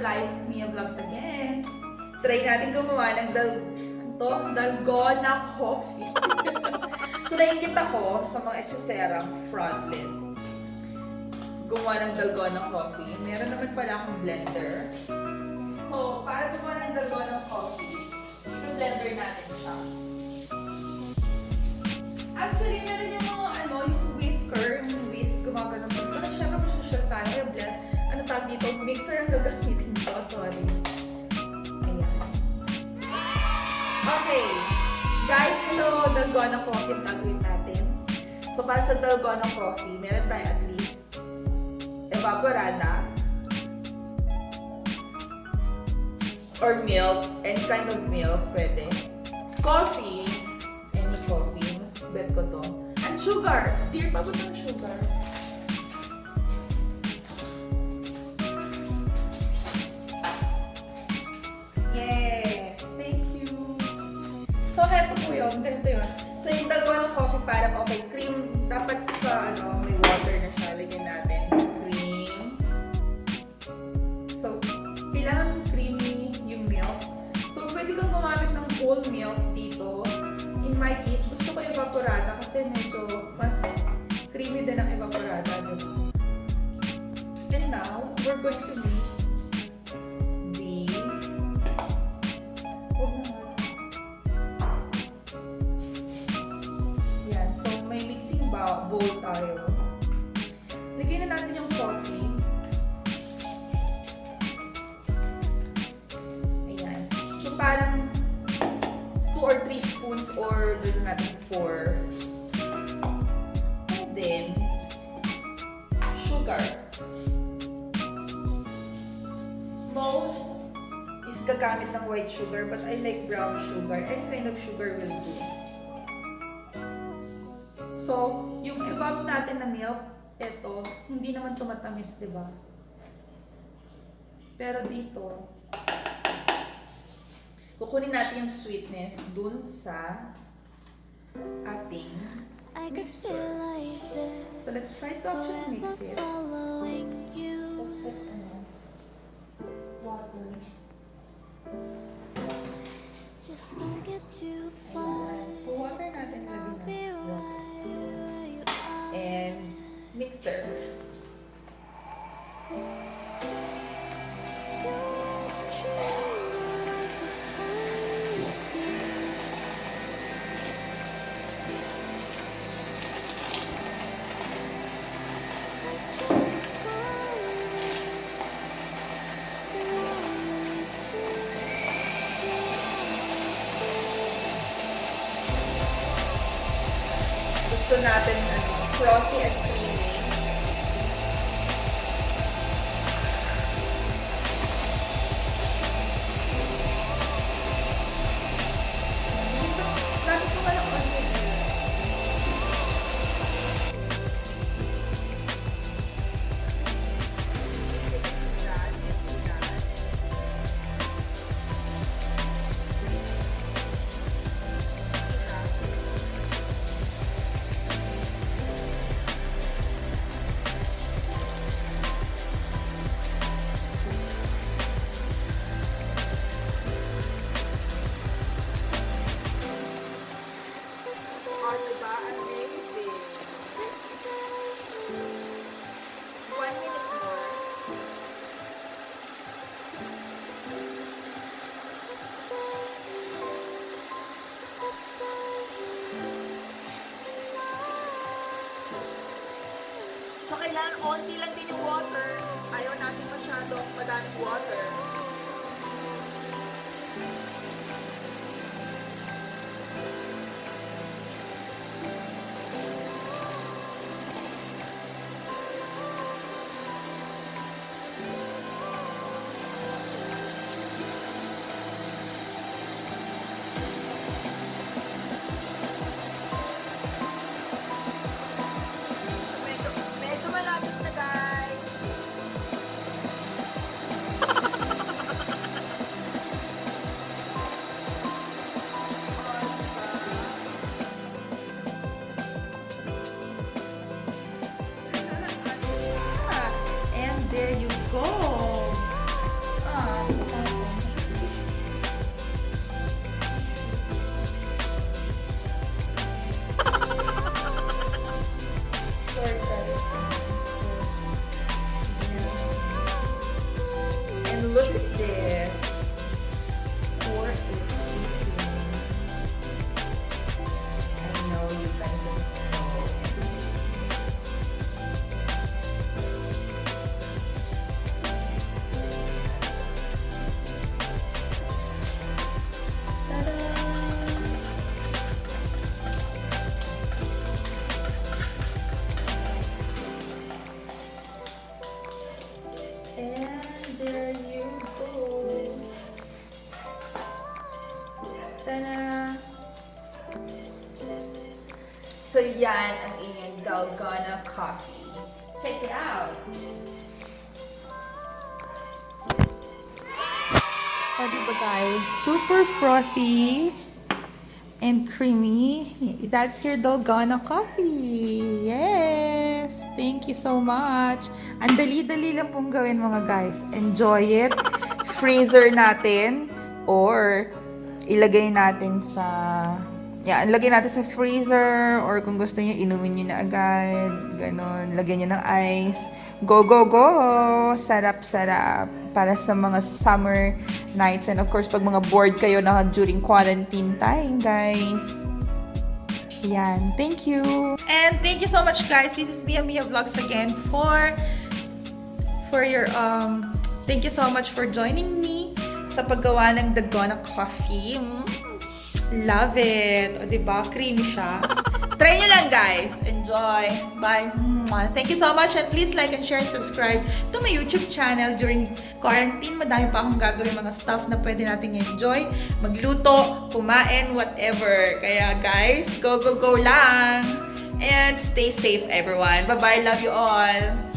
guys, Mia Vlogs again. Try natin gumawa ng Dalgona Coffee. So, naingit ako sa mga etcheserang frontlet. Gumawa ng Dalgona Coffee. Meron naman pala akong blender. So, para gumawa ng Dalgona Coffee, i-blender natin siya. Actually, meron yung mga yung whisker, yung whisk, gumagano mo. Pero syempre, masyashare tayo. Blend, ano tawag dito? Mixer ang gagamitin ko. Sorry. Ayan. Okay. Guys, hello. Dalgona Coffee ang gagawin natin. So, para sa Dalgona Coffee, meron tayo at least evaporada or milk, any kind of milk, pwede. Coffee, any coffee, mas bet ko to. And sugar, dear pa ba ng sugar? Yes, thank you. So, heto po yun, ganito yun. So, yung Dalgona Coffee parang okay, cream, dapat sa may water na siya, lagyan natin. Kailangan creamy yung milk. So, pwede kang gumamit ng whole milk dito. In my case, gusto ko evaporada kasi medyo mas creamy din ang evaporada. And now, we're going to make the yan. So, may mixing bowl tayo. Lagyan na natin yung coffee. Parang 2 or 3 spoons or doon natin 4. And then, sugar. Most is gagamit ng white sugar but I like brown sugar. Any kind of sugar will do. So, yung evap natin na milk, ito, hindi naman tumatamis, diba? Pero dito, kukunin natin yung sweetness dun sa ating mixer. So, let's try to actually mix it. Water. Ayan. So, water natin lagyan na. And mixer. Gusto natin frothy and creamy. Dito, natin ko nga lang onion. So, kailangan onti lang din yung water. Ayaw natin masyadong madaming water. Medyo malapit na, guys. Yan ang inyong Dalgona Coffee. Check it out! O, diba guys? Super frothy and creamy. That's your Dalgona Coffee. Yes! Thank you so much. Ang dali-dali lang pong gawin mga guys. Enjoy it. Freezer natin or ilagay natin sa ilagay natin sa freezer or kung gusto niyo inumin niyo na agad. Ganon. Lagyan niyo ng ice. Go, go, go! Sarap-sarap. Para sa mga summer nights and of course pag mga bored kayo na during quarantine time, guys. Yan. Thank you. And thank you so much, guys. This is MIAMIA Vlogs again for your thank you so much for joining me sa paggawa ng Dalgona Coffee. Love it. O, diba? Creamy siya. Try nyo lang, guys. Enjoy. Bye. Thank you so much and please like and share and subscribe to my YouTube channel during quarantine. Madami pa akong gagawin mga stuff na pwede nating enjoy. Magluto, kumain, whatever. Kaya guys, go, go, go lang. And stay safe, everyone. Bye-bye. Love you all.